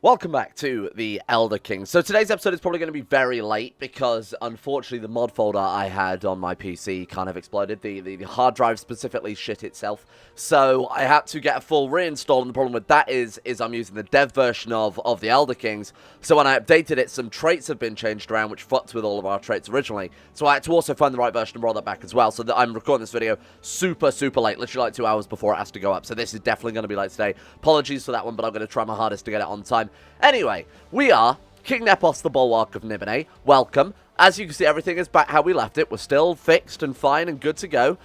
Welcome back to the Elder King. So today's episode is probably going to be very late because unfortunately the mod folder I had on my PC kind of exploded. The hard drive specifically shit itself. So I had to get a full reinstall, and the problem with that is I'm using the dev version of the Elder Kings. So when I updated it, some traits have been changed around, which fucked with all of our traits originally. So I had to also find the right version and roll that back as well. So that I'm recording this video super late, literally like 2 hours before it has to go up. So this is definitely going to be late today. Apologies for that one, but I'm going to try my hardest to get it on time. Anyway, we are King Nepos, the Bulwark of Nibene. Welcome. As you can see, everything is back how we left it. We're still fixed and fine and good to go.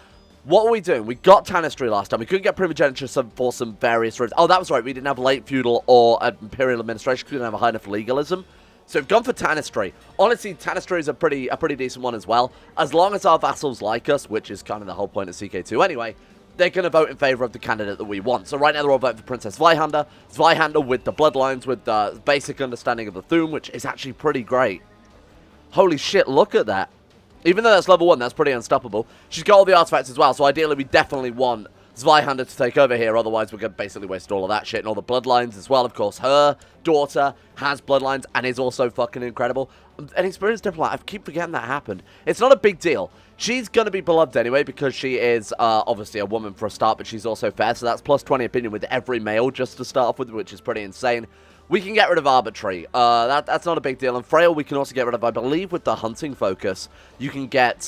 What are we doing? We got Tanistry last time. We couldn't get Primogeniture for some various reasons. Oh, that was right. We didn't have late feudal or Imperial administration because we didn't have a high enough legalism. So we've gone for Tanistry. Honestly, Tanistry is a pretty decent one as well. As long as our vassals like us, which is kind of the whole point of CK2 anyway, they're going to vote in favor of the candidate that we want. So right now they're all voting for Princess Zweihander. Zweihander with the bloodlines, with the basic understanding of the Thum, which is actually pretty great. Holy shit, look at that. Even though that's level 1, that's pretty unstoppable. She's got all the artifacts as well, so ideally we definitely want Zweihander to take over here, otherwise we're going to basically waste all of that shit and all the bloodlines as well. Of course, her daughter has bloodlines and is also fucking incredible. An experienced diplomat, I keep forgetting that happened. It's not a big deal. She's going to be beloved anyway because she is obviously a woman for a start, but she's also fair, so that's plus 20 opinion with every male just to start off with, which is pretty insane. We can get rid of Arbitrary. That's not a big deal. And Frail we can also get rid of. I believe with the hunting focus, you can get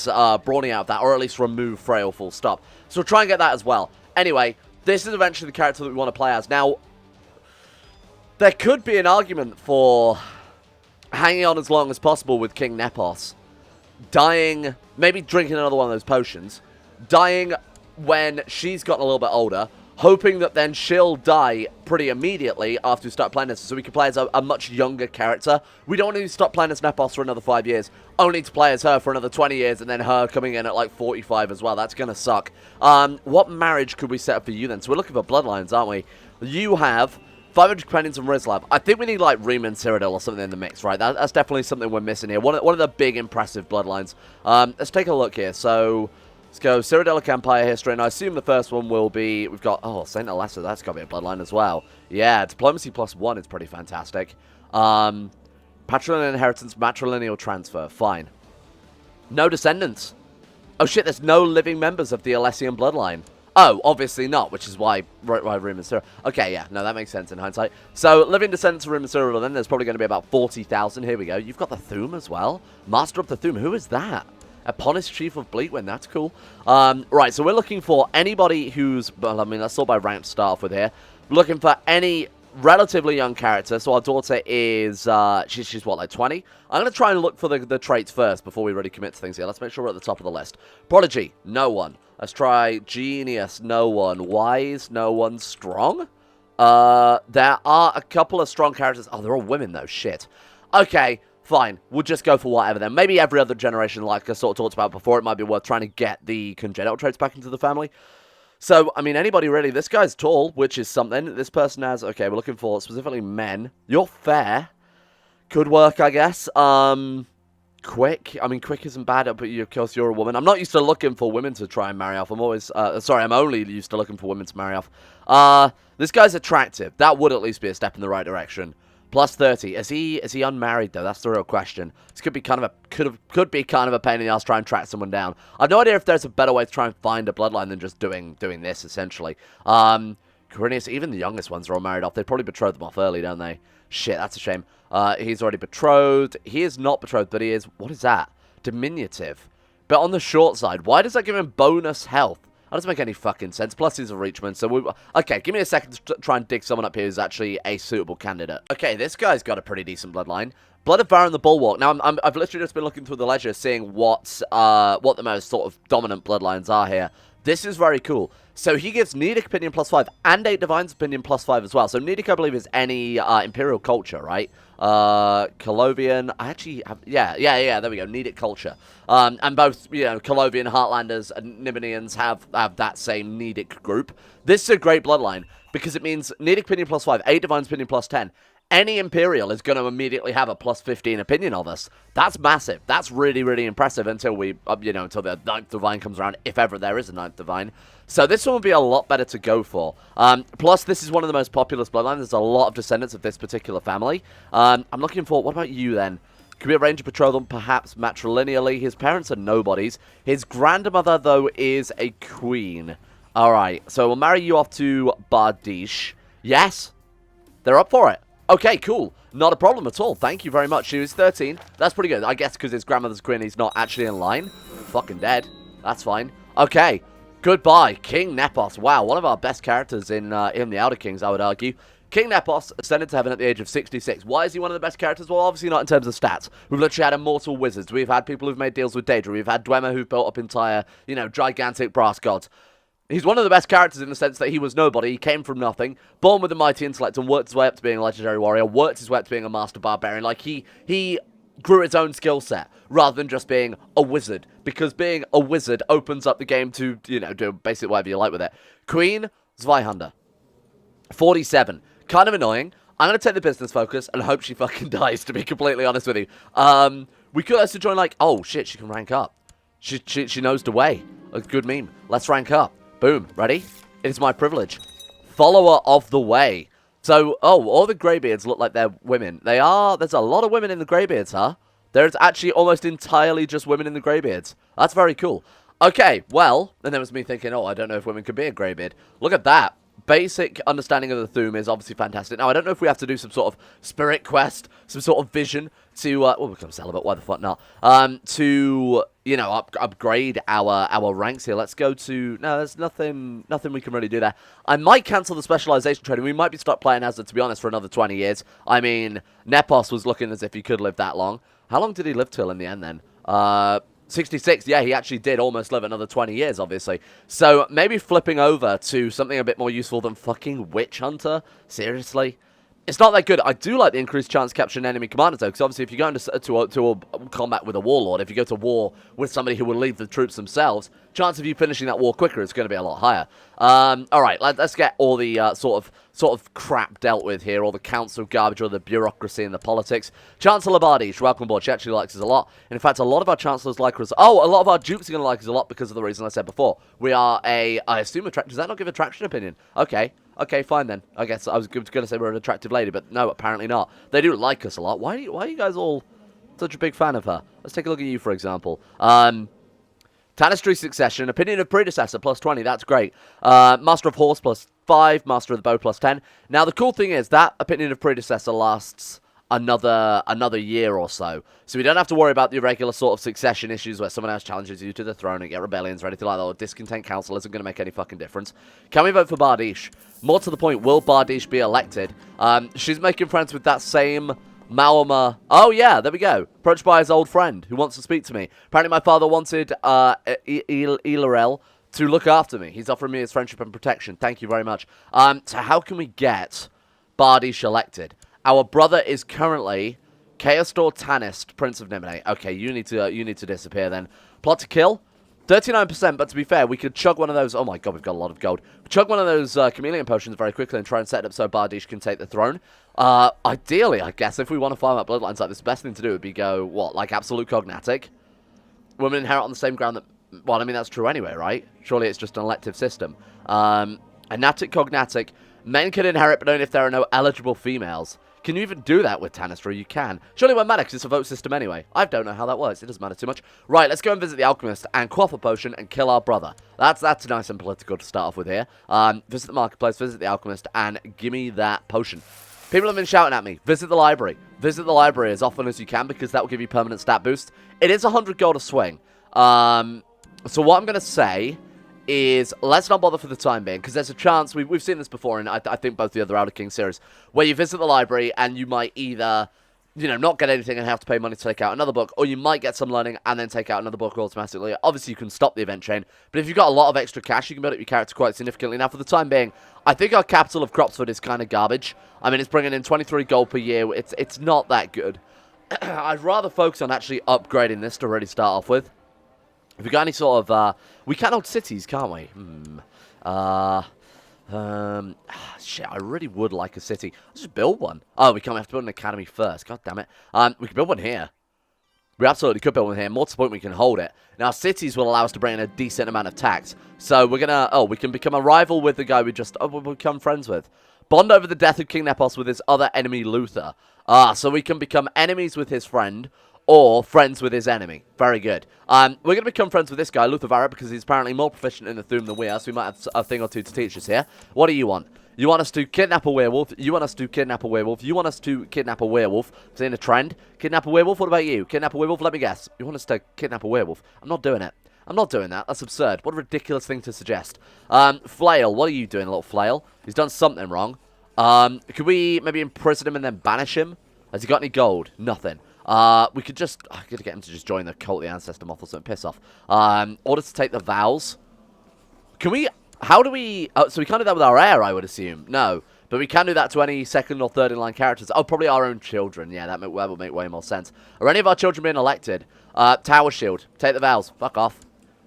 Brawny out of that, or at least remove Frail full stop. So we'll try and get that as well. Anyway, this is eventually the character that we want to play as. Now, there could be an argument for hanging on as long as possible with King Nepos. Dying, maybe drinking another one of those potions. Dying when she's gotten a little bit older. Hoping that then she'll die pretty immediately after we start playing this, so we can play as a much younger character. We don't want to stop playing as Nepos for another 5 years, only to play as her for another 20 years, and then her coming in at like 45 as well. That's going to suck. What marriage could we set up for you then? So we're looking for bloodlines, aren't we? You have 500 companions and Rizlav. I think we need like Riemann, Cyrodiil or something in the mix, right? That's definitely something we're missing here. One of the big impressive bloodlines. Let's take a look here. So let's go Cyrodiilic Empire history, and I assume the first one will be, we've got, oh, St. Alessa, that's got to be a bloodline as well. Yeah, Diplomacy +1 is pretty fantastic. Patrilineal inheritance, matrilineal transfer, fine. No descendants. Oh shit, there's no living members of the Alessian bloodline. Oh, obviously not, which is why Riemann Cyrodiil. Okay, yeah, no, that makes sense in hindsight. So, living descendants of Riemann Cyrodiil, then there's probably going to be about 40,000. Here we go. You've got the Thum as well. Master of the Thum. Who is that? Eponys Chief of Bleakwind. That's cool. Right, so we're looking for anybody who's, well, I mean, let's sort by rank to start off with here. We're looking for any relatively young character. So our daughter is, she's what, like 20? I'm going to try and look for the traits first before we really commit to things here. Let's make sure we're at the top of the list. Prodigy, no one. Let's try Genius, no one. Wise, no one. Strong? There are a couple of strong characters. Oh, they're all women though, shit. Okay, fine. We'll just go for whatever then. Maybe every other generation, like I sort of talked about before, it might be worth trying to get the congenital traits back into the family. So, I mean, anybody really. This guy's tall, which is something. This person has, okay, we're looking for specifically men. You're fair. Could work, I guess. Quick. I mean, quick isn't bad, but of course you're a woman. I'm not used to looking for women to try and marry off. I'm always, sorry, I'm only used to looking for women to marry off. This guy's attractive. That would at least be a step in the right direction. Plus 30. Is he unmarried though? That's the real question. This could be kind of could be kind of a pain in the ass trying to track someone down. I've no idea if there's a better way to try and find a bloodline than just doing this essentially. Corinius, even the youngest ones are all married off. They probably betrothed them off early, don't they? Shit, that's a shame. He's already betrothed. He is not betrothed, but he is, what is that? Diminutive. But on the short side, why does that give him bonus health? That doesn't make any fucking sense. Plus, he's a reachman, so okay, give me a second to try and dig someone up here who's actually a suitable candidate. Okay, this guy's got a pretty decent bloodline. Blood of Varan the Bulwark. Now, I've literally just been looking through the ledger, seeing what the most sort of dominant bloodlines are here. This is very cool. So he gives Nedic Opinion +5 and 8 Divine's Opinion +5 as well. So Nedic, I believe, is any Imperial culture, right? Colovian, I actually have, yeah, there we go, Nedic culture. And both, you know, Colovian, Heartlanders, and Nibenians have that same Nedic group. This is a great bloodline, because it means Nedic Opinion +5, 8 Divine's Opinion +10, any Imperial is going to immediately have a plus 15 opinion of us. That's massive. That's really, really impressive until we, until the 9th Divine comes around, if ever there is a 9th Divine. So this one would be a lot better to go for. Plus, this is one of the most populous bloodlines. There's a lot of descendants of this particular family. I'm looking for, what about you then? Could be a ranger betrothal, perhaps matrilineally. His parents are nobodies. His grandmother, though, is a queen. Alright, so we'll marry you off to Bardiche. Yes, they're up for it. Okay, cool. Not a problem at all. Thank you very much. She was 13. That's pretty good. I guess because his grandmother's queen, he's not actually in line. Fucking dead. That's fine. Okay. Goodbye. King Nepos. Wow, one of our best characters in the Outer Kings, I would argue. King Nepos ascended to heaven at the age of 66. Why is he one of the best characters? Well, obviously not in terms of stats. We've literally had immortal wizards. We've had people who've made deals with Daedra. We've had Dwemer who've built up entire, gigantic brass gods. He's one of the best characters in the sense that he was nobody, he came from nothing, born with a mighty intellect and worked his way up to being a legendary warrior, worked his way up to being a master barbarian. Like, he grew his own skill set, rather than just being a wizard, because being a wizard opens up the game to, do basically whatever you like with it. Queen Zweihander, 47. Kind of annoying. I'm going to take the business focus and hope she fucking dies, to be completely honest with you. We could also join, oh shit, she can rank up. She knows the way. A good meme. Let's rank up. Boom. Ready? It is my privilege. Follower of the way. So, all the greybeards look like they're women. They are. There's a lot of women in the greybeards, huh? There's actually almost entirely just women in the greybeards. That's very cool. Okay, well, and there was me thinking, I don't know if women could be a greybeard. Look at that. Basic understanding of the Thum is obviously fantastic. Now, I don't know if we have to do some sort of spirit quest, some sort of vision to, we'll become celibate, why the fuck not? To, upgrade our ranks here. Let's go to, no, there's nothing we can really do there. I might cancel the specialization training. We might be stuck playing as it, to be honest, for another 20 years. I mean, Nepos was looking as if he could live that long. How long did he live till in the end then? 66, yeah, he actually did almost live another 20 years, obviously. So, maybe flipping over to something a bit more useful than fucking Witch Hunter? Seriously? It's not that good. I do like the increased chance capturing enemy commanders, though, because obviously if you go into a combat with a warlord, if you go to war with somebody who will lead the troops themselves, chance of you finishing that war quicker is going to be a lot higher. Alright, let's get all the sort of crap dealt with here, all the council garbage, all the bureaucracy and the politics. Chancellor Bardiche, welcome aboard. She actually likes us a lot. And in fact, a lot of our chancellors like us. A lot of our dukes are going to like us a lot because of the reason I said before. We are I assume, does that not give attraction opinion? Okay, fine then. I guess I was going to say we're an attractive lady, but no, apparently not. They do like us a lot. Why are you guys all such a big fan of her? Let's take a look at you, for example. Tanistry Succession, Opinion of Predecessor, plus 20, that's great. Master of Horse, plus 5, Master of the Bow, plus 10. Now, the cool thing is that Opinion of Predecessor lasts another year or so. So we don't have to worry about the irregular sort of succession issues where someone else challenges you to the throne and get rebellions or anything like that, or discontent council isn't going to make any fucking difference. Can we vote for Bardiche? More to the point, will Bardiche be elected? She's making friends with that same Maoma. Oh yeah, there we go. Approached by his old friend who wants to speak to me. Apparently my father wanted Ilarel to look after me. He's offering me his friendship and protection. Thank you very much. So how can we get Bardiche elected? Our brother is currently Chaostor Tanist, Prince of Nimine. Okay, you need to disappear then. Plot to kill? 39%, but to be fair, we could chug one of those. Oh my god, we've got a lot of gold. Chug one of those chameleon potions very quickly and try and set it up so Bardiche can take the throne. Ideally, I guess, if we want to farm up bloodlines like this, the best thing to do would be go, what, like absolute cognatic? Women inherit on the same ground that, well, I mean, that's true anyway, right? Surely it's just an elective system. Anatic cognatic, men can inherit, but only if there are no eligible females. Can you even do that with Tanistry? You can. Surely it won't matter because it's a vote system anyway. I don't know how that works. It doesn't matter too much. Right, let's go and visit the Alchemist and quaff a potion and kill our brother. That's nice and political to start off with here. Visit the marketplace, visit the Alchemist, and give me that potion. People have been shouting at me. Visit the library. Visit the library as often as you can because that will give you permanent stat boost. It is 100 gold a swing. So what I'm going to say is let's not bother for the time being, because there's a chance, we've seen this before in, I think, both the other Outer King series, where you visit the library and you might either, not get anything and have to pay money to take out another book, or you might get some learning and then take out another book automatically. Obviously, you can stop the event chain, but if you've got a lot of extra cash, you can build up your character quite significantly. Now, for the time being, I think our capital of Cropsford is kind of garbage. I mean, it's bringing in 23 gold per year. It's not that good. I'd rather focus on actually upgrading this to really start off with. If we got any sort of, we can hold cities, can't we? Shit, I really would like a city. Let's just build one. Oh, we can't have to build an academy first. God damn it. We can build one here. We absolutely could build one here. More to the point, we can hold it. Now, cities will allow us to bring in a decent amount of tax. So we're gonna... Oh, we can become a rival with the guy we just... Oh, we'll become friends with. Bond over the death of King Nepos with his other enemy, Luther. So we can become enemies with his friend... or friends with his enemy. Very good. We're going to become friends with this guy, Luther Varra, because he's apparently more proficient in the Thum than we are, so we might have a thing or two to teach us here. What do you want? You want us to kidnap a werewolf? You want us to kidnap a werewolf? You want us to kidnap a werewolf? Seeing a trend? Kidnap a werewolf? What about you? Kidnap a werewolf? Let me guess. You want us to kidnap a werewolf? I'm not doing it. I'm not doing that. That's absurd. What a ridiculous thing to suggest. Flail. What are you doing, little flail? He's done something wrong. Could we maybe imprison him and then banish him? Has he got any gold? Nothing. We could just... I could get him to just join the Cult of the Ancestor Moth or something. Piss off. Order to take the vows. Can we... How do we... Oh, so we can't do that with our heir, I would assume. No. But we can do that to any second or third in line characters. Oh, probably our own children. Yeah, that would make way more sense. Are any of our children being elected? Tower Shield. Take the vows. Fuck off.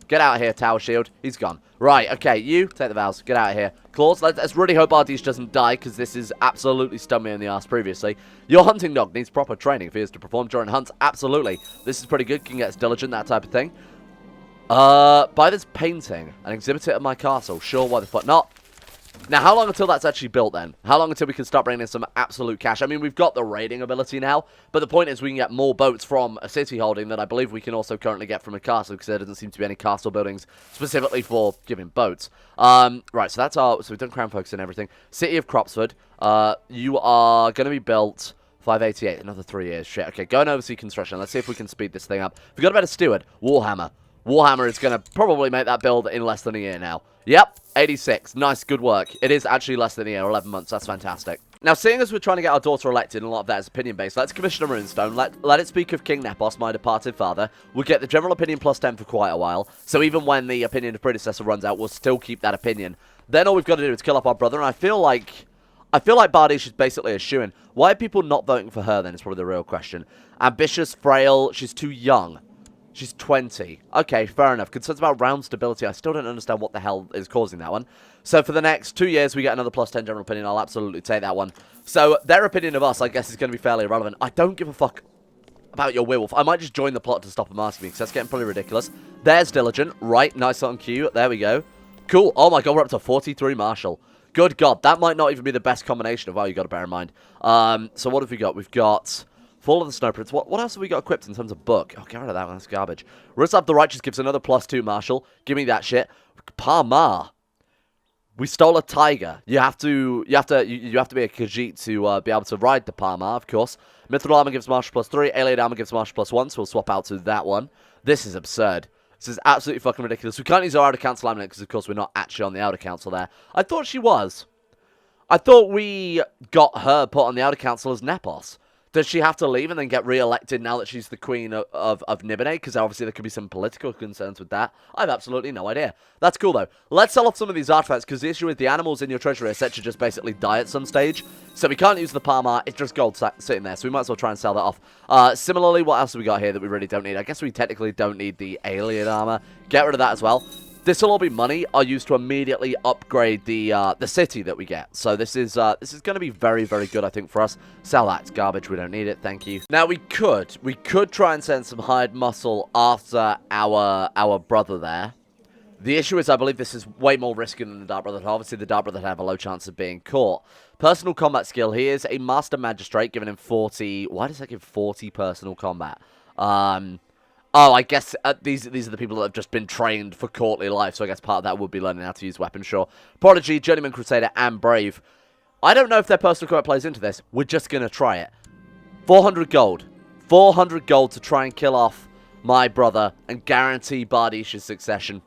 Get out of here, Tower Shield. He's gone. Right, okay, you, take the vows. Get out of here. Claws, let's really hope Ardish doesn't die, because this is absolutely stung me in the ass previously. Your hunting dog needs proper training if he is to perform during hunts. Absolutely. This is pretty good. Can get diligent, that type of thing. Buy this painting and exhibit it at my castle. Sure, why the fuck not? Now, how long until that's actually built, then? How long until we can start bringing in some absolute cash? I mean, we've got the raiding ability now, but the point is we can get more boats from a city holding that I believe we can also currently get from a castle, because there doesn't seem to be any castle buildings specifically for giving boats. Right, so that's our... So we've done Crown Focus and everything. City of Cropsford. You are going to be built... 588, another 3 years. Shit, okay, go and oversee construction. Let's see if we can speed this thing up. We've got a better steward. Warhammer. Warhammer is going to probably make that build in less than a year now. Yep, 86. Nice, good work. It is actually less than a year, 11 months. That's fantastic. Now, seeing as we're trying to get our daughter elected, and a lot of that is opinion-based, let's commission a runestone. Let it speak of King Nepos, my departed father. We'll get the general opinion plus 10 for quite a while. So even when the opinion of predecessor runs out, we'll still keep that opinion. Then all we've got to do is kill off our brother, and I feel like Bardish is basically a shoo-in. Why are people not voting for her, then, is probably the real question. Ambitious, frail, she's too young. She's 20. Okay, fair enough. Concerns about round stability. I still don't understand what the hell is causing that one. So for the next 2 years, we get another plus 10 general opinion. I'll absolutely take that one. So their opinion of us, I guess, is going to be fairly irrelevant. I don't give a fuck about your werewolf. I might just join the plot to stop them asking me, because that's getting pretty ridiculous. There's Diligent. Right, nice on cue. There we go. Cool. Oh my god, we're up to 43 Marshal. Good god, that might not even be the best combination of you got to bear in mind. So what have we got? We've got... Fall of the Snow Prince. What else have we got equipped in terms of book? Oh, get rid of that one. That's garbage. Ruslav the Righteous gives another +2 Marshal. Give me that shit. Parmar. We stole a tiger. You have to be a Khajiit to be able to ride the Parmar, of course. Mithril Armor gives Marshal +3. Alien Armor gives Marshal +1, so we'll swap out to that one. This is absurd. This is absolutely fucking ridiculous. We can't use our Outer Council Amulet because, of course, we're not actually on the Outer Council there. I thought she was. I thought we got her put on the Outer Council as Nepos. Does she have to leave and then get re-elected now that she's the queen of Nibene? Because obviously there could be some political concerns with that. I have absolutely no idea. That's cool, though. Let's sell off some of these artifacts, because the issue is the animals in your treasury are set to just basically die at some stage. So we can't use the Parmar. It's just gold sitting there, so we might as well try and sell that off. Similarly, what else have we got here that we really don't need? I guess we technically don't need the alien armor. Get rid of that as well. This will all be money I'll use to immediately upgrade the city that we get. So this is going to be very, very good, I think, for us. Sell that. It's garbage. We don't need it. Thank you. Now, we could try and send some hired muscle after our brother there. The issue is I believe this is way more risky than the Dark Brotherhood. Obviously, the Dark Brotherhood have a low chance of being caught. Personal combat skill. He is a Master Magistrate, giving him 40... Why does that give 40 personal combat? Oh, I guess these are the people that have just been trained for courtly life, so I guess part of that would be learning how to use weapons, sure. Prodigy, Journeyman Crusader, and Brave. I don't know if their personal combat plays into this. We're just going to try it. 400 gold. 400 gold to try and kill off my brother and guarantee Bardish's succession.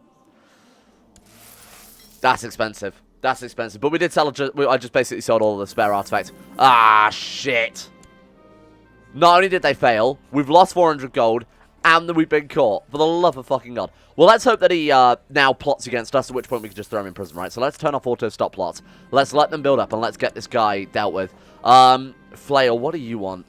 That's expensive. That's expensive. But we did sell... I just basically sold all of the spare artifacts. Ah, shit. Not only did they fail, we've lost 400 gold... And then we've been caught. For the love of fucking God. Well, let's hope that he now plots against us, at which point we can just throw him in prison, right? So let's turn off auto-stop plots. Let's let them build up, and let's get this guy dealt with. Flail, what do you want?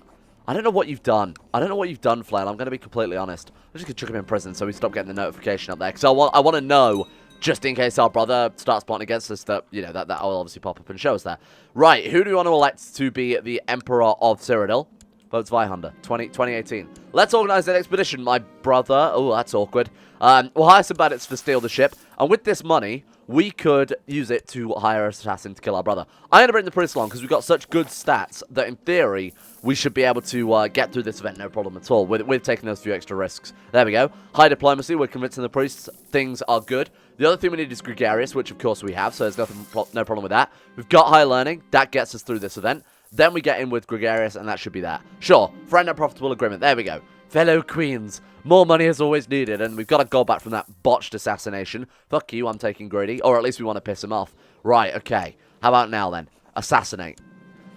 I don't know what you've done. I don't know what you've done, Flail. I'm going to be completely honest. I'm just going to chuck him in prison so we stop getting the notification up there. Because I want to know just in case our brother starts plotting against us, that, you know, that will obviously pop up and show us that. Right, who do we want to elect to be the Emperor of Cyrodiil? Votes Vihunter, 2018. Let's organize an expedition, my brother. Oh, that's awkward. We'll hire some bandits to steal the ship, and with this money, we could use it to hire an assassin to kill our brother. I'm going to bring the priest along because we've got such good stats that, in theory, we should be able to get through this event no problem at all with taking those few extra risks. There we go. High diplomacy. We're convincing the priests things are good. The other thing we need is gregarious, which, of course, we have, so there's no problem with that. We've got high learning. That gets us through this event. Then we get in with gregarious, and that should be that. Sure. Friend and profitable agreement. There we go. Fellow queens. More money is always needed, and we've got to go back from that botched assassination. Fuck you, I'm taking greedy. Or at least we want to piss him off. Right, okay. How about now, then? Assassinate.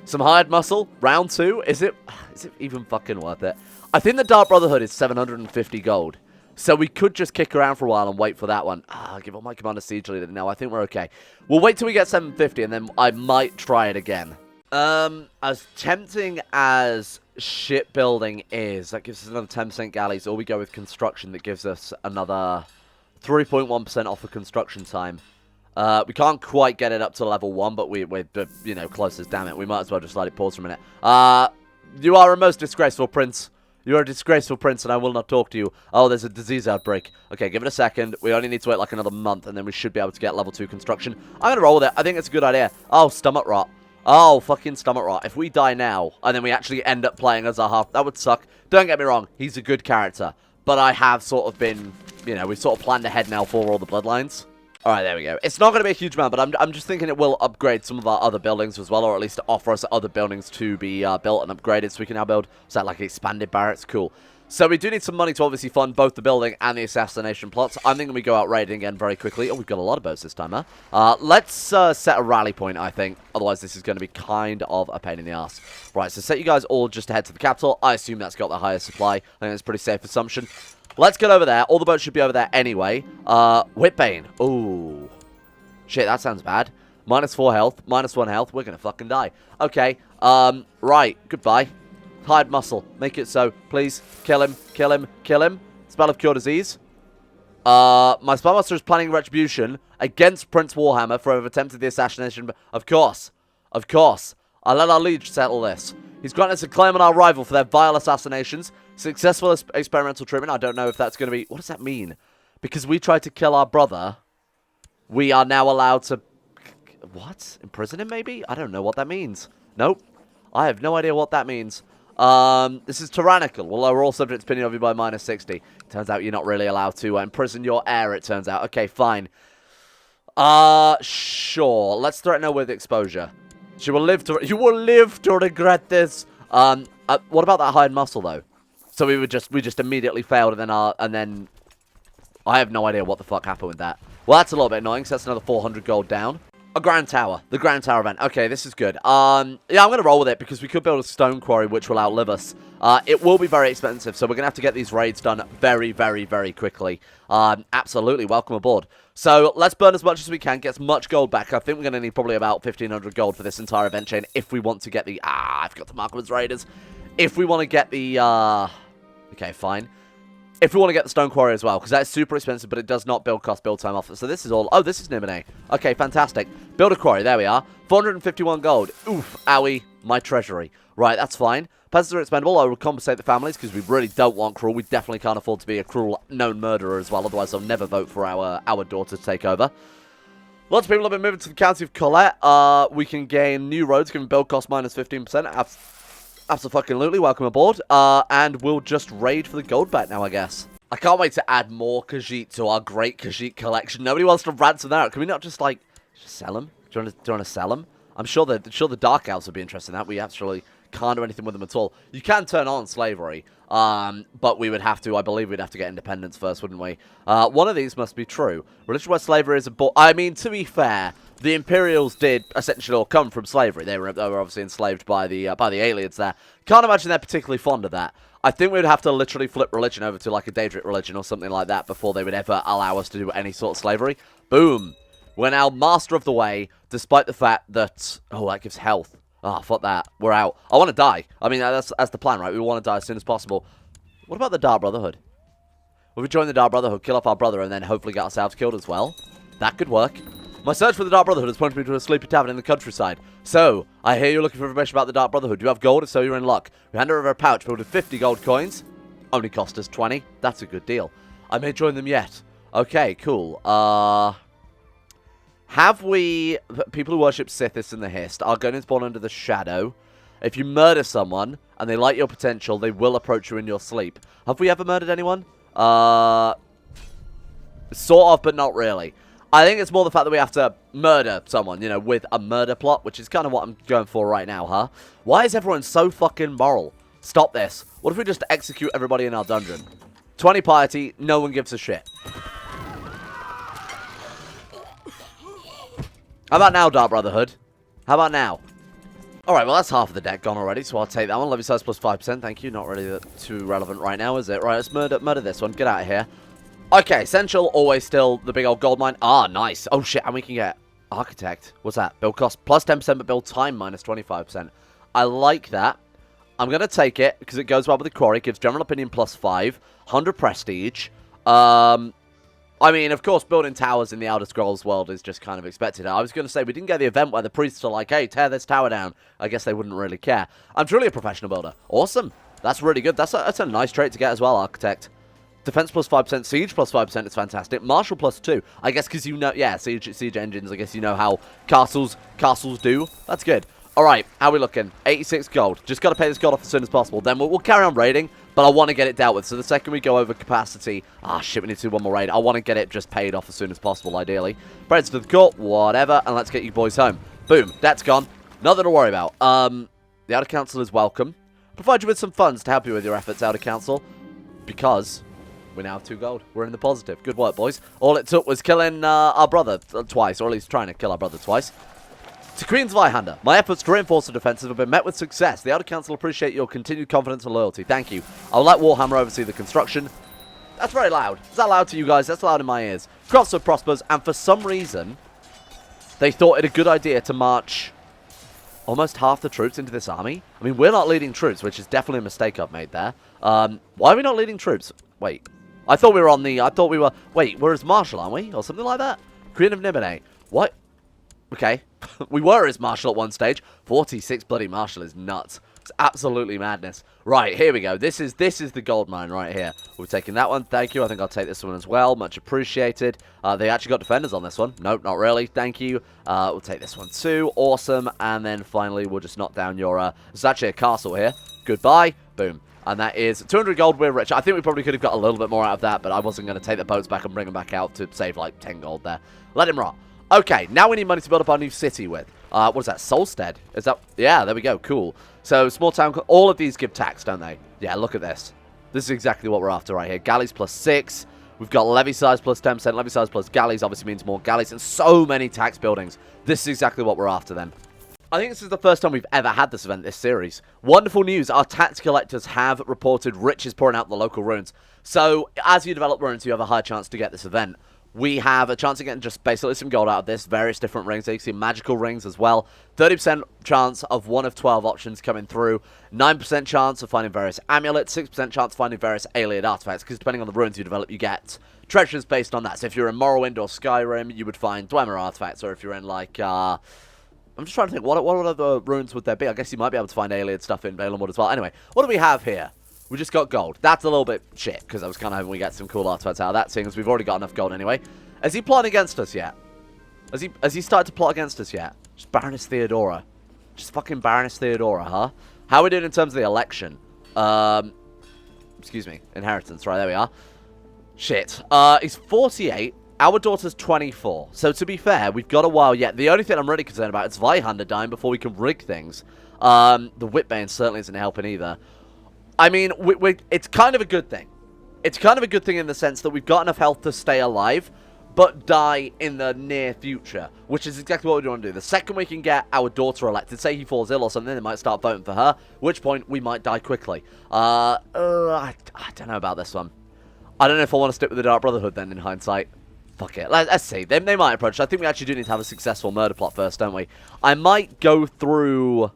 Some hired muscle. Round 2. Is it even fucking worth it? I think the Dark Brotherhood is 750 gold. So we could just kick around for a while and wait for that one. Give up my Commander Siege Leader. No, I think we're okay. We'll wait till we get 750, and then I might try it again. As tempting as shipbuilding is, that gives us another 10% galleys, or we go with construction that gives us another 3.1% off of construction time. We can't quite get it up to level 1, but we're you know, close as damn it. We might as well just let it pause for a minute. You are a most disgraceful prince. You are a disgraceful prince, and I will not talk to you. Oh, there's a disease outbreak. Okay, give it a second. We only need to wait like another month, and then we should be able to get level 2 construction. I'm gonna roll with it. I think it's a good idea. Oh, stomach rot. Oh, fucking stomach rot. If we die now, and then we actually end up playing as our half, that would suck. Don't get me wrong, he's a good character. But I have sort of been, you know, we've sort of planned ahead now for all the bloodlines. Alright, there we go. It's not going to be a huge amount, but I'm just thinking it will upgrade some of our other buildings as well, or at least offer us other buildings to be built and upgraded, so we can now build, is that like expanded barracks? Cool. So we do need some money to obviously fund both the building and the assassination plots. I'm thinking we go out raiding again very quickly. Oh, we've got a lot of boats this time, huh? Let's set a rally point, I think. Otherwise, this is going to be kind of a pain in the ass. Right, so set you guys all just to head to the capital. I assume that's got the highest supply. I think that's a pretty safe assumption. Let's get over there. All the boats should be over there anyway. Whitbane. Ooh. Shit, that sounds bad. -4 health, -1 health. We're going to fucking die. Okay, right. Goodbye. Hired muscle. Make it so. Please. Kill him. Kill him. Kill him. Spell of Cure Disease. My Spellmaster is planning retribution against Prince Warhammer for having attempted the assassination. Of course. Of course. I'll let our liege settle this. He's granted us a claim on our rival for their vile assassinations. Successful experimental treatment. I don't know if that's going to be... What does that mean? Because we tried to kill our brother, we are now allowed to... What? Imprison him, maybe? I don't know what that means. Nope. I have no idea what that means. This is tyrannical. Well, we're all subject to opinion of you by -60. Turns out you're not really allowed to imprison your heir, it turns out. Okay, fine. Sure. Let's threaten her with exposure. You will live to regret this. What about that hired muscle, though? So we just immediately failed, and then I have no idea what the fuck happened with that. Well, that's a little bit annoying, so that's another 400 gold down. A Grand Tower. The Grand Tower event. Okay, this is good. Yeah, I'm going to roll with it because we could build a stone quarry which will outlive us. It will be very expensive, so we're going to have to get these raids done very, very, very quickly. Absolutely. Welcome aboard. So let's burn as much as we can, get as much gold back. I think we're going to need probably about 1,500 gold for this entire event chain if we want to get the... I forgot to mark them as raiders. If we want to get the... Okay, fine. If we want to get the stone quarry as well, because that's super expensive, but it does not build cost, build time offer. So this is all... Oh, this is Nimine. Okay, fantastic. Build a quarry. There we are. 451 gold. Oof. Owie. My treasury. Right, that's fine. Peasants are expendable. I will compensate the families, because we really don't want cruel. We definitely can't afford to be a cruel known murderer as well. Otherwise, they'll never vote for our daughter to take over. Lots of people have been moving to the county of Colette. We can gain new roads, giving build cost -15%. Absolutely, welcome aboard. And we'll just raid for the gold back now, I guess. I can't wait to add more Khajiit to our great Khajiit collection. Nobody wants to ransom that out. Can we not just, like, just sell them? Do you want to sell them? I'm sure the Dark Elves would be interested in that. We actually can't do anything with them at all. You can turn on slavery, but we would have to, I believe we'd have to get independence first, wouldn't we? One of these must be true. Religion where slavery is a... I mean, to be fair... The Imperials did essentially all come from slavery. They were obviously enslaved by the aliens there. Can't imagine they're particularly fond of that. I think we'd have to literally flip religion over to like a Daedric religion or something like that before they would ever allow us to do any sort of slavery. Boom. We're now master of the way, despite the fact that... Oh, that gives health. Oh, fuck that. We're out. I want to die. I mean, that's the plan, right? We want to die as soon as possible. What about the Dark Brotherhood? Will we join the Dark Brotherhood, kill off our brother, and then hopefully get ourselves killed as well? That could work. My search for the Dark Brotherhood has pointed me to a sleepy tavern in the countryside. So, I hear you're looking for information about the Dark Brotherhood. You have gold, if so you're in luck. We hand over a pouch filled with 50 gold coins. Only cost us 20. That's a good deal. I may join them yet. Okay, cool. Have we... People who worship Sithis in the Hist are going to spawn under the shadow. If you murder someone and they like your potential, they will approach you in your sleep. Have we ever murdered anyone? Sort of, but not really. I think it's more the fact that we have to murder someone, you know, with a murder plot, which is kind of what I'm going for right now, huh? Why is everyone so fucking moral? Stop this. What if we just execute everybody in our dungeon? 20 piety, no one gives a shit. How about now, Dark Brotherhood? How about now? Alright, well, that's half of the deck gone already, so I'll take that one. Levy size plus 5%, thank you. Not really too relevant right now, is it? Right, let's murder this one. Get out of here. Okay, essential, always still the big old gold mine. Ah, nice. Oh, shit, and we can get Architect. What's that? Build cost plus 10%, but build time minus 25%. I like that. I'm going to take it, because it goes well with the quarry. Gives general opinion plus 5. 100 prestige. I mean, of course, building towers in the Elder Scrolls world is just kind of expected. I was going to say, we didn't get the event where the priests are like, hey, tear this tower down. I guess they wouldn't really care. I'm truly a professional builder. Awesome. That's really good. That's a nice trait to get as well, Architect. Defense plus 5%, Siege plus 5% is fantastic. Martial plus 2. I guess because you know, yeah, Siege engines, I guess you know how castles do. That's good. Alright, how are we looking? 86 gold. Just got to pay this gold off as soon as possible. Then we'll carry on raiding, but I want to get it dealt with. So the second we go over capacity... Ah, shit, we need to do one more raid. I want to get it just paid off as soon as possible, ideally. Preds to the court, whatever, and let's get you boys home. Boom, that's gone. Nothing to worry about. The Outer Council is welcome. Provide you with some funds to help you with your efforts, Outer Council. Because... we now have 2 gold. We're in the positive. Good work, boys. All it took was killing our brother twice, or at least trying to kill our brother twice. To Queen's Zweihander, my efforts to reinforce the defensive have been met with success. The Outer Council appreciate your continued confidence and loyalty. Thank you. I'll let Warhammer oversee the construction. That's very loud. Is that loud to you guys? That's loud in my ears. Crossford prospers, and for some reason, they thought it a good idea to march almost half the troops into this army. I mean, we're not leading troops, which is definitely a mistake I've made there. Why are we not leading troops? Wait. I thought we were on the... Wait, we're as Marshal, aren't we? Or something like that? Queen of Nimine. What? Okay. We were as Marshal at one stage. 46 bloody Marshal is nuts. It's absolutely madness. Right, here we go. This is the gold mine right here. We're taking that one. Thank you. I think I'll take this one as well. Much appreciated. They actually got defenders on this one. Nope, not really. Thank you. We'll take this one too. Awesome. And then finally, we'll just knock down your... There's actually a castle here. Goodbye. Boom. And that is 200 gold. We're rich. I think we probably could have got a little bit more out of that, but I wasn't going to take the boats back and bring them back out to save like 10 gold there. Let him rot. Okay, now we need money to build up our new city with. What is that? Solstead? Is that... Yeah, there we go. Cool. So, small town... All of these give tax, don't they? Yeah, look at this. This is exactly what we're after right here. Galleys plus 6. We've got levy size plus 10%. Levy size plus galleys obviously means more galleys. And so many tax buildings. This is exactly what we're after then. I think this is the first time we've ever had this event, this series. Wonderful news, our tax collectors have reported riches pouring out in the local runes. So, as you develop runes, you have a high chance to get this event. We have a chance of getting just basically some gold out of this, various different rings. You can see magical rings as well. 30% chance of 1 of 12 options coming through. 9% chance of finding various amulets. 6% chance of finding various alien artifacts, because depending on the runes you develop, you get treasures based on that. So if you're in Morrowind or Skyrim, you would find Dwemer artifacts, or if you're in like... I'm just trying to think, what other runes would there be? I guess you might be able to find alien stuff in Valenwood as well. Anyway, what do we have here? We just got gold. That's a little bit shit, because I was kind of hoping we get some cool artifacts out of that, seeing as we've already got enough gold anyway. Has he plotted against us yet? Has he started to plot against us yet? Just Baroness Theodora. Just fucking Baroness Theodora, huh? How are we doing in terms of the election? Excuse me. Inheritance. Right, there we are. Shit. He's 48. Our daughter's 24. So, to be fair, we've got a while yet. The only thing I'm really concerned about is Zweihander dying before we can rig things. The Whitbane certainly isn't helping either. I mean, it's kind of a good thing. It's kind of a good thing in the sense that we've got enough health to stay alive, but die in the near future, which is exactly what we want to do. The second we can get our daughter elected, say he falls ill or something, they might start voting for her, at which point we might die quickly. I don't know about this one. I don't know if I want to stick with the Dark Brotherhood then, in hindsight. Fuck it. Let's see. They might approach. I think we actually do need to have a successful murder plot first, don't we? I might go through...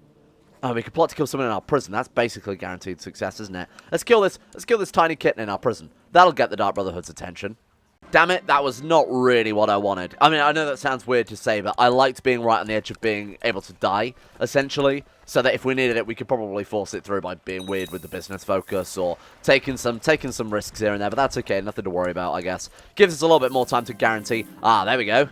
Oh, we could plot to kill someone in our prison. That's basically guaranteed success, isn't it? Let's kill this tiny kitten in our prison. That'll get the Dark Brotherhood's attention. Damn it, that was not really what I wanted. I mean, I know that sounds weird to say, but I liked being right on the edge of being able to die, essentially, so that if we needed it, we could probably force it through by being weird with the business focus, or taking some risks here and there, but that's okay, nothing to worry about, I guess. Gives us a little bit more time to guarantee. Ah, there we go.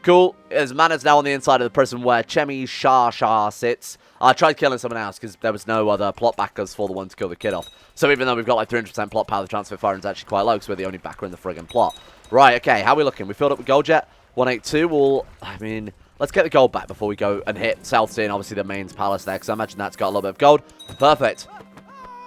Cool. His Mana's now on the inside of the prison where Chemi Shah sits. I tried killing someone else because there was no other plot backers for the one to kill the kid off. So even though we've got like 300% plot power, the transfer firing is actually quite low because we're the only backer in the friggin' plot. Right, okay, how are we looking? We filled up with gold yet? 182. Well, I mean, let's get the gold back before we go and hit South Sea and obviously the mains palace there because I imagine that's got a little bit of gold. Perfect.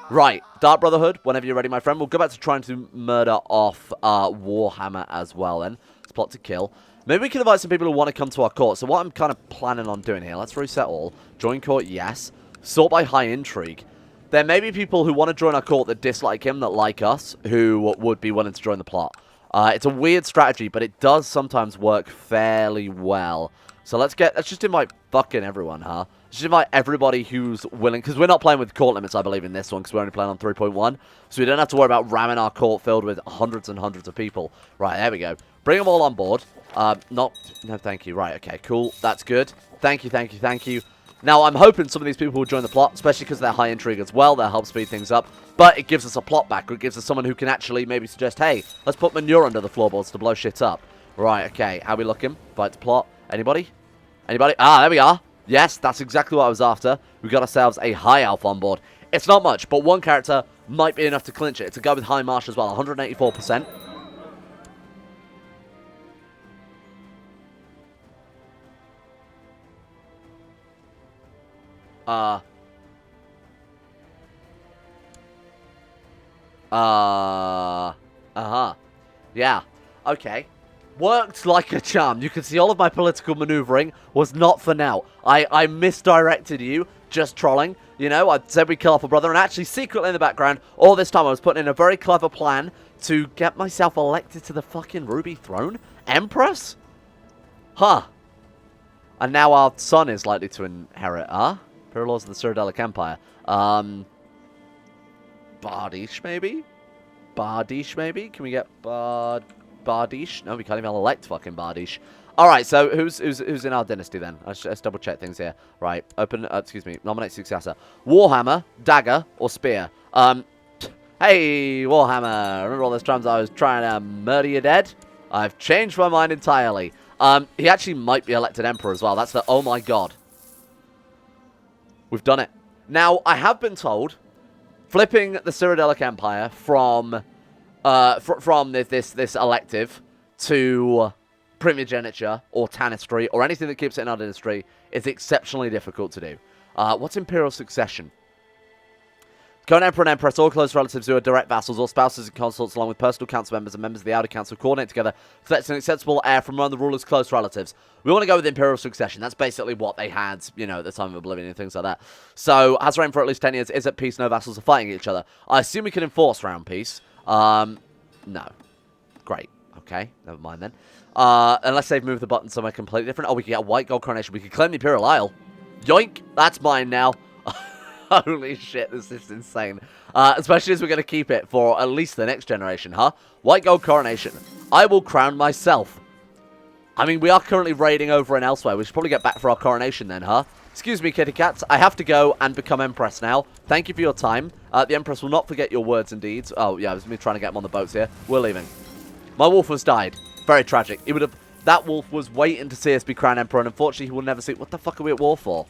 Right, Dark Brotherhood, whenever you're ready, my friend. We'll go back to trying to murder off Warhammer as well then. Let's plot to kill. Maybe we can invite some people who want to come to our court. So what I'm kind of planning on doing here, let's reset all. Join court, yes. Sort by high intrigue. There may be people who want to join our court that dislike him, that like us, who would be willing to join the plot. It's a weird strategy, but it does sometimes work fairly well. So let's just invite fucking everyone, huh? Let's just invite everybody who's willing, because we're not playing with court limits, I believe, in this one, because we're only playing on 3.1. So we don't have to worry about ramming our court filled with hundreds and hundreds of people. Right, there we go. Bring them all on board. No, thank you. Right, okay, cool. That's good. Thank you, thank you, thank you. Now, I'm hoping some of these people will join the plot, especially because they're high intrigue as well. They'll help speed things up. But it gives us a plot back. It gives us someone who can actually maybe suggest, hey, let's put manure under the floorboards to blow shit up. Right, okay. How are we looking? Fight to plot. Anybody? Anybody? Ah, there we are. Yes, that's exactly what I was after. We've got ourselves a high elf on board. It's not much, but one character might be enough to clinch it. It's a guy with high marsh as well, 184%. Yeah. Okay. Worked like a charm. You can see all of my political maneuvering was not for now. I misdirected you, just trolling. You know, I said we'd kill off a brother, and actually secretly in the background, all this time I was putting in a very clever plan to get myself elected to the fucking Ruby Throne? Empress? Huh. And now our son is likely to inherit, Imperial laws of the Cyrodiil Empire. Bardish, maybe? Bardish, maybe? Can we get Bardish? No, we can't even elect fucking Bardish. Alright, so who's in our dynasty then? Let's double check things here. Right, nominate successor. Warhammer, dagger, or spear? Hey, Warhammer, remember all those times I was trying to murder you dead? I've changed my mind entirely. He actually might be elected emperor as well. That's the, oh my god. We've done it. Now, I have been told, flipping the Cyrodiil Empire from this elective to primogeniture or tanistry or anything that keeps it in our dynasty is exceptionally difficult to do. What's imperial succession? Current Emperor and Empress, all close relatives who are direct vassals or spouses and consorts, along with personal council members and members of the Outer Council, coordinate together to select an acceptable heir from among the ruler's close relatives. We want to go with imperial succession. That's basically what they had, you know, at the time of Oblivion and things like that. So, has reigned for at least 10 years, is at peace, no vassals are fighting each other. I assume we can enforce round peace. No. Great. Okay, never mind then. Unless they've moved the button somewhere completely different. Oh, we can get a white gold coronation. We can claim the Imperial Isle. Yoink! That's mine now. Holy shit, this is insane. Especially as we're going to keep it for at least the next generation, huh? White gold coronation. I will crown myself. I mean, we are currently raiding over and elsewhere. We should probably get back for our coronation then, huh? Excuse me, kitty cats. I have to go and become Empress now. Thank you for your time. The Empress will not forget your words and deeds. Oh, yeah, it was me trying to get them on the boats here. We're leaving. My wolf has died. Very tragic. He would have... That wolf was waiting to see us be crowned Emperor, and unfortunately, he will never see... What the fuck are we at war for?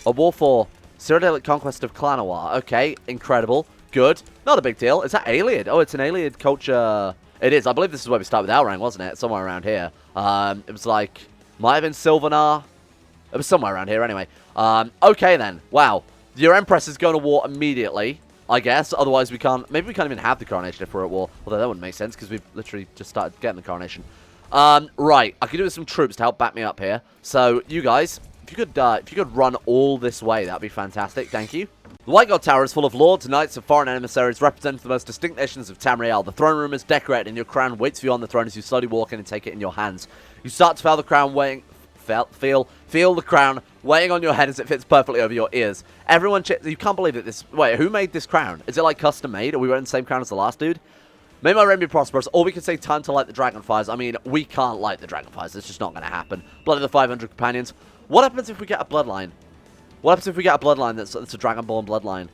A war for... Cyrodiil conquest of Clanawar. Okay, incredible. Good. Not a big deal. Is that Aliad? Oh, it's an Aliad culture. It is. I believe this is where we start with Elrang, wasn't it? Somewhere around here. It was like... Might have been Sylvanar. It was somewhere around here anyway. Okay then. Wow. Your Empress is going to war immediately, I guess. Otherwise we can't... Maybe we can't even have the coronation if we're at war. Although that wouldn't make sense because we've literally just started getting the coronation. Right. I could do with some troops to help back me up here. So, you guys... If you could run all this way, that'd be fantastic. Thank you. The White God Tower is full of lords, knights, and foreign emissaries representing the most distinct nations of Tamriel. The throne room is decorated, and your crown waits for you on the throne as you slowly walk in and take it in your hands. You start to feel the crown weighing... Feel the crown weighing on your head as it fits perfectly over your ears. Everyone... You can't believe that this... Wait, who made this crown? Is it, like, custom made? Are we wearing the same crown as the last dude? May my reign be prosperous, or we could say time to light the dragonfires. I mean, we can't light the dragonfires. It's just not going to happen. Blood of the 500 companions. What happens if we get a bloodline? What happens if we get a bloodline that's a dragonborn bloodline?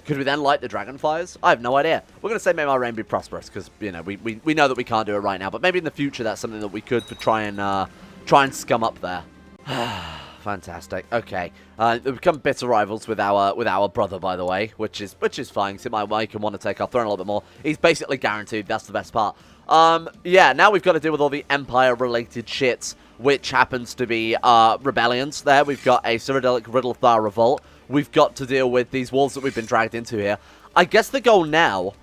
Could we then light the dragonfires? I have no idea. We're going to say may my reign be prosperous, because, you know, we know that we can't do it right now. But maybe in the future that's something that we could try and scum up there. Fantastic. Okay. We've become bitter rivals with our brother, by the way, which is fine. So it might make him want to take our throne a little bit more. He's basically guaranteed. That's the best part. Yeah. Now we've got to deal with all the Empire-related shits, which happens to be rebellions. There, we've got a Cyrodiil Hrothgar revolt. We've got to deal with these wolves that we've been dragged into here. I guess the goal now.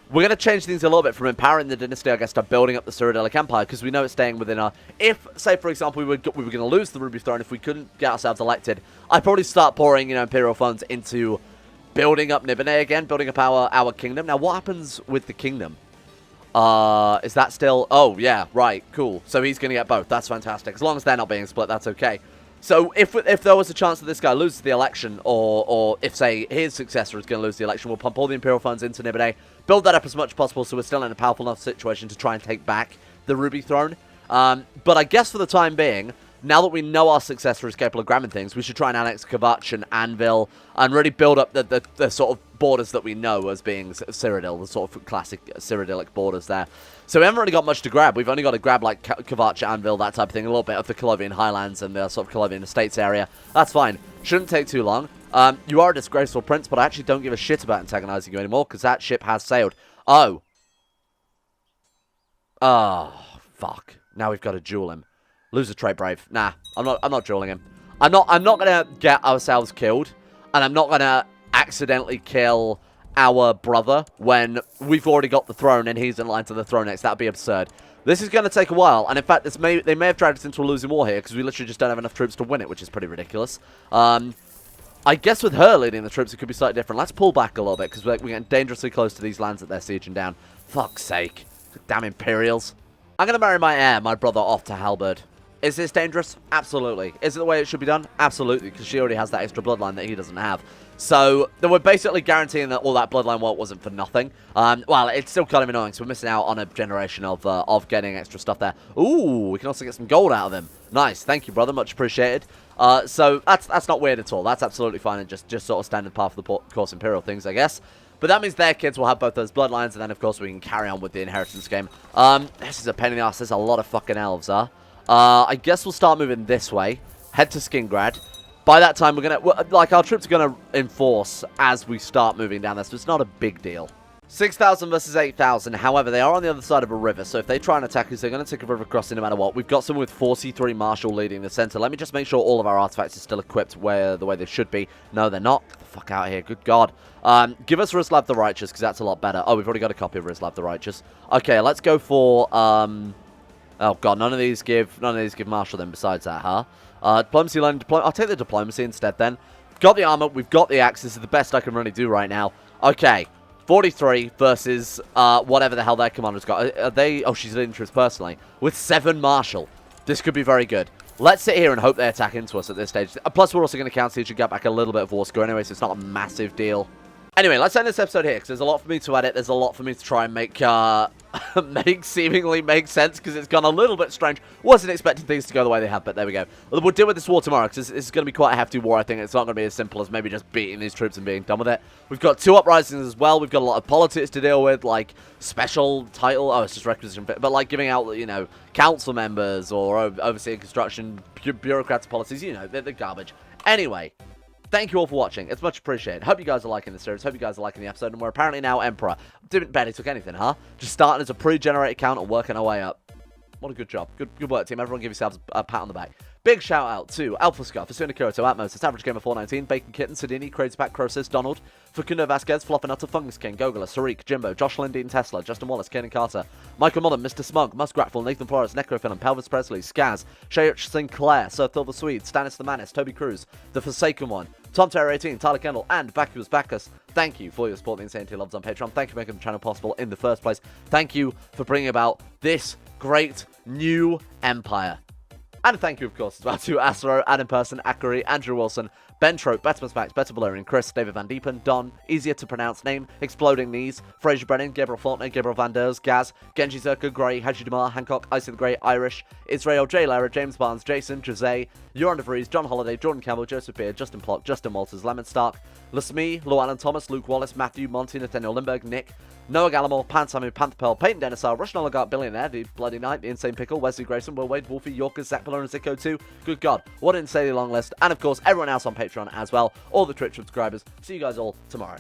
We're going to change things a little bit from empowering the dynasty, I guess, to building up the Cyrodiilic Empire, because we know it's staying within our... If, say, for example, we were going to lose the Ruby Throne, if we couldn't get ourselves elected, I'd probably start pouring, you know, Imperial funds into building up Nibene again, building up our kingdom. Now, what happens with the kingdom? Is that still... Oh, yeah, right, cool. So he's going to get both. That's fantastic. As long as they're not being split, that's okay. So if there was a chance that this guy loses the election, or if, say, his successor is going to lose the election, we'll pump all the Imperial funds into Nibene, build that up as much as possible so we're still in a powerful enough situation to try and take back the Ruby Throne. But I guess for the time being, now that we know our successor is capable of grabbing things, we should try and annex Kvatch and Anvil and really build up the sort of borders that we know as being Cyrodiil, the sort of classic Cyrodiilic borders there. So we haven't really got much to grab. We've only got to grab like Kvatch, Anvil, that type of thing, a little bit of the Colovian Highlands and the sort of Colovian Estates area. That's fine. Shouldn't take too long. You are a disgraceful prince, but I actually don't give a shit about antagonizing you anymore because that ship has sailed. Oh. Oh, fuck. Now we've got to duel him. Lose a trait, brave. Nah, I'm not dueling him. I'm not gonna get ourselves killed, and I'm not gonna accidentally kill our brother when we've already got the throne and he's in line to the throne next. That'd be absurd. This is going to take a while, and in fact, they may have dragged us into a losing war here because we literally just don't have enough troops to win it, which is pretty ridiculous. I guess with her leading the troops, it could be slightly different. Let's pull back a little bit because we're getting dangerously close to these lands that they're sieging down. Fuck's sake. Damn Imperials. I'm going to marry my heir, my brother, off to Halberd. Is this dangerous? Absolutely. Is it the way it should be done? Absolutely, because she already has that extra bloodline that he doesn't have. So, then we're basically guaranteeing that all that bloodline work wasn't for nothing. Well, it's still kind of annoying, so we're missing out on a generation of getting extra stuff there. Ooh, we can also get some gold out of him. Nice. Thank you, brother. Much appreciated. So, that's not weird at all. That's absolutely fine and just sort of standard part of the course Imperial things, I guess. But that means their kids will have both those bloodlines, and then, of course, we can carry on with the inheritance game. This is a pain in the ass. There's a lot of fucking elves, I guess we'll start moving this way. Head to Skingrad. By that time, we're going to... Like, our troops are going to enforce as we start moving down there, so it's not a big deal. 6,000 versus 8,000. However, they are on the other side of a river, so if they try and attack us, they're going to take a river crossing no matter what. We've got someone with 43 Marshal leading the center. Let me just make sure all of our artifacts are still equipped the way they should be. No, they're not. Get the fuck out of here. Good God. Give us Rislav the Righteous, because that's a lot better. Oh, we've already got a copy of Rislav the Righteous. Okay, let's go for... Oh, God, none of these give Marshal then besides that, huh? Diplomacy, I'll take the diplomacy instead then. Got the armor, we've got the axe. This is the best I can really do right now. Okay, 43 versus whatever the hell their commander's got. Are they... Oh, she's an interest personally. With 7 Marshal. This could be very good. Let's sit here and hope they attack into us at this stage. Plus, we're also going to counter siege and get back a little bit of war score anyway, so it's not a massive deal. Anyway, let's end this episode here, because there's a lot for me to edit. There's a lot for me to try and make seemingly make sense, because it's gone a little bit strange. Wasn't expecting things to go the way they have, but there we go. We'll deal with this war tomorrow, because this is going to be quite a hefty war, I think. It's not going to be as simple as maybe just beating these troops and being done with it. We've got 2 uprisings as well. We've got a lot of politics to deal with, like special title. Oh, it's just requisition, but like giving out, you know, council members or overseeing construction, bureaucrats' policies, you know, they're garbage. Anyway. Thank you all for watching. It's much appreciated. Hope you guys are liking the series. Hope you guys are liking the episode. And we're apparently now Emperor. Didn't barely took anything, huh? Just starting as a pre-generated count and working our way up. What a good job. Good work, team. Everyone give yourselves a pat on the back. Big shout out to Alpha Scar, Fasuna Kirito, Atmos, It's Average Gamer 419, Bacon Kitten, Sidini, Crazy Pack, Crosis, Donald, Facundo Vasquez, Floppernutter, Fungus King, Gogola, Sarik, Jimbo, Josh Lindeen, Tesla, Justin Wallace, Kanan Carter, Michael Modern, Mr. Smug, Muskratful, Nathan Flores, Necrofilm, Pelvis Presley, Skaz, Shayuch Sinclair, Sir Thil the Swede, Stannis the Manis, Toby Cruz, The Forsaken One, Tom Terror 18, Tyler Kendall, and Bacchus Bacchus. Thank you for your support and insanity loves on Patreon. Thank you for making the channel possible in the first place. Thank you for bringing about this great new empire. And thank you, of course, as well to Astro, Adam Person, Akari, Andrew Wilson, Ben Trope, Betimus Max, Better Valerian, Chris, David Van Diepen, Don, easier to pronounce name, Exploding Knees, Fraser Brennan, Gabriel Fortney, Gabriel Van Ders, Gaz, Genji Zerka, Gray, Haji Damar, Hancock, Icy the Grey, Irish, Israel, J. Lara, James Barnes, Jason, Jose, Euron DeVries, John Holiday, Jordan Campbell, Joseph Beard, Justin Plot, Justin Walters, Lemon Stark, Lasme, Llewellyn Thomas, Luke Wallace, Matthew, Monty, Nathaniel Lindbergh, Nick, Noah Gallimore, Pan Samu, Panther Pearl, Peyton Denisar, Russian Oligarch Billionaire, The Bloody Knight, The Insane Pickle, Wesley Grayson, Will Wade, Wolfie, Yorkers, Zach Pillar, and Zico 2. Good God, what an insanely long list. And of course, everyone else on Patreon as well, all the Twitch subscribers. See you guys all tomorrow.